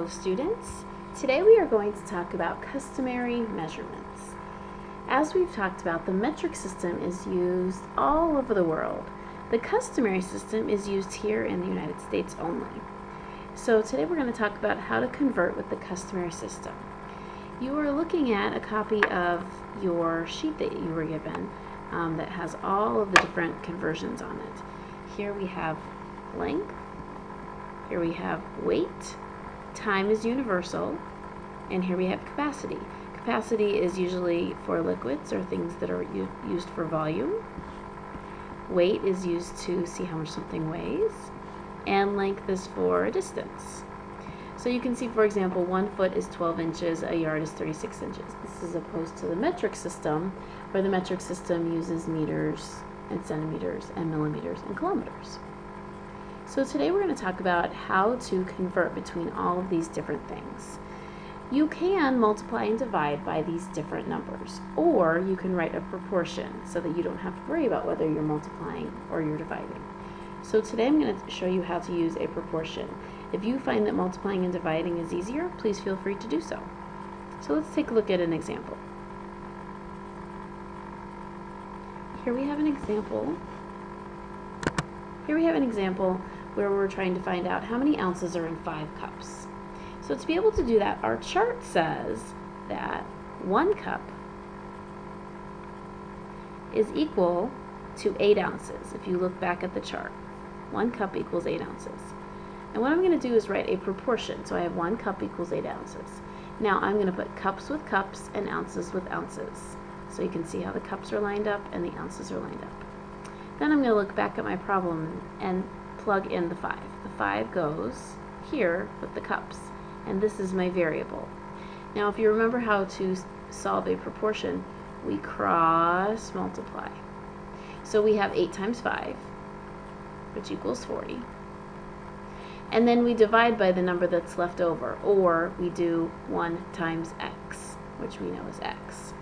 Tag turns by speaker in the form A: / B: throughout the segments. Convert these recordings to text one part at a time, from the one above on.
A: students. Today we are going to talk about customary measurements. As we've talked about, the metric system is used all over the world. The customary system is used here in the United States only. So today we're going to talk about how to convert with the customary system. You are looking at a copy of your sheet that you were given that has all of the different conversions on it. Here we have length, here we have weight, time is universal, and here we have capacity. Capacity is usually for liquids or things that are used for volume. Weight is used to see how much something weighs, and length is for distance. So you can see, for example, 1 foot is 12 inches, a yard is 36 inches. This is opposed to the metric system, where the metric system uses meters and centimeters and millimeters and kilometers. So today we're going to talk about how to convert between all of these different things. You can multiply and divide by these different numbers, or you can write a proportion so that you don't have to worry about whether you're multiplying or you're dividing. So today I'm going to show you how to use a proportion. If you find that multiplying and dividing is easier, please feel free to do so. So let's take a look at an example. Here we have an example. Where we're trying to find out how many ounces are in 5 cups. So to be able to do that, our chart says that 1 cup is equal to 8 ounces. If you look back at the chart, 1 cup equals 8 ounces. And what I'm going to do is write a proportion. So I have 1 cup equals 8 ounces. Now I'm going to put cups with cups and ounces with ounces. So you can see how the cups are lined up and the ounces are lined up. Then I'm going to look back at my problem and plug in the 5. The 5 goes here with the cups, and this is my variable. Now if you remember how to solve a proportion, we cross multiply. So we have 8 times 5, which equals 40. And then we divide by the number that's left over, or we do 1 times x, which we know is x.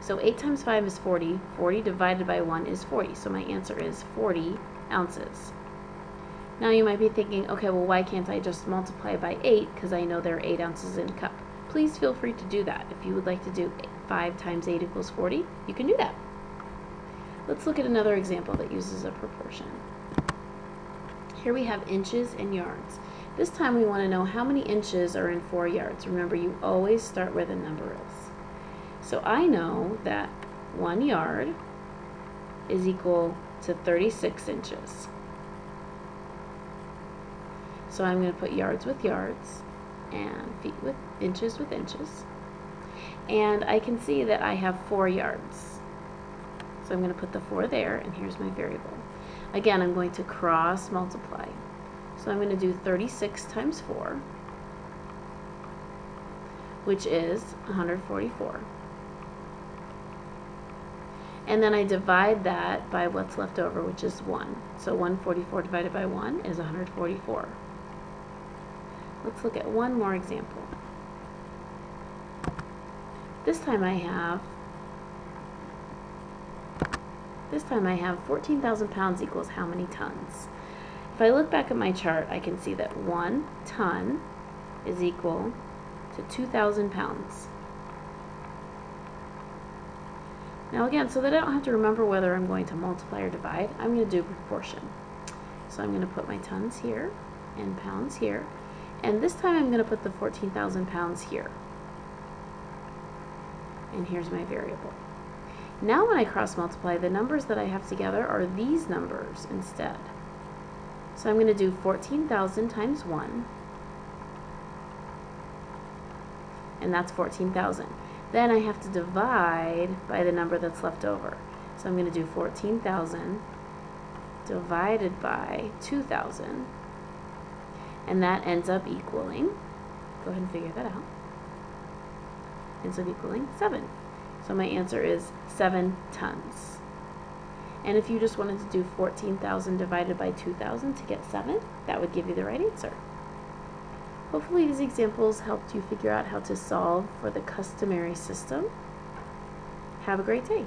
A: So 8 times 5 is 40. 40 divided by 1 is 40. So my answer is 40 ounces. Now you might be thinking, okay, well, why can't I just multiply by 8 because I know there are 8 ounces in a cup? Please feel free to do that. If you would like to do 5 times 8 equals 40, you can do that. Let's look at another example that uses a proportion. Here we have inches and yards. This time we want to know how many inches are in 4 yards. Remember, you always start where the number is. So I know that 1 yard is equal to 36 inches. So I'm going to put yards with yards and feet with inches. And I can see that I have 4 yards. So I'm going to put the 4 there, and here's my variable. Again, I'm going to cross multiply. So I'm going to do 36 times 4, which is 144. And then I divide that by what's left over, which is 1. So 144 divided by 1 is 144. Let's look at one more example. This time I have 14,000 pounds equals how many tons? If I look back at my chart, I can see that 1 ton is equal to 2,000 pounds. Now again, so that I don't have to remember whether I'm going to multiply or divide, I'm going to do proportion. So I'm going to put my tons here and pounds here. And this time I'm going to put the 14,000 pounds here. And here's my variable. Now when I cross multiply, the numbers that I have together are these numbers instead. So I'm going to do 14,000 times 1. And that's 14,000. Then I have to divide by the number that's left over. So I'm going to do 14,000 divided by 2,000. And that ends up equaling, go ahead and figure that out, ends up equaling 7. So my answer is 7 tons. And if you just wanted to do 14,000 divided by 2,000 to get 7, that would give you the right answer. Hopefully these examples helped you figure out how to solve for the customary system. Have a great day.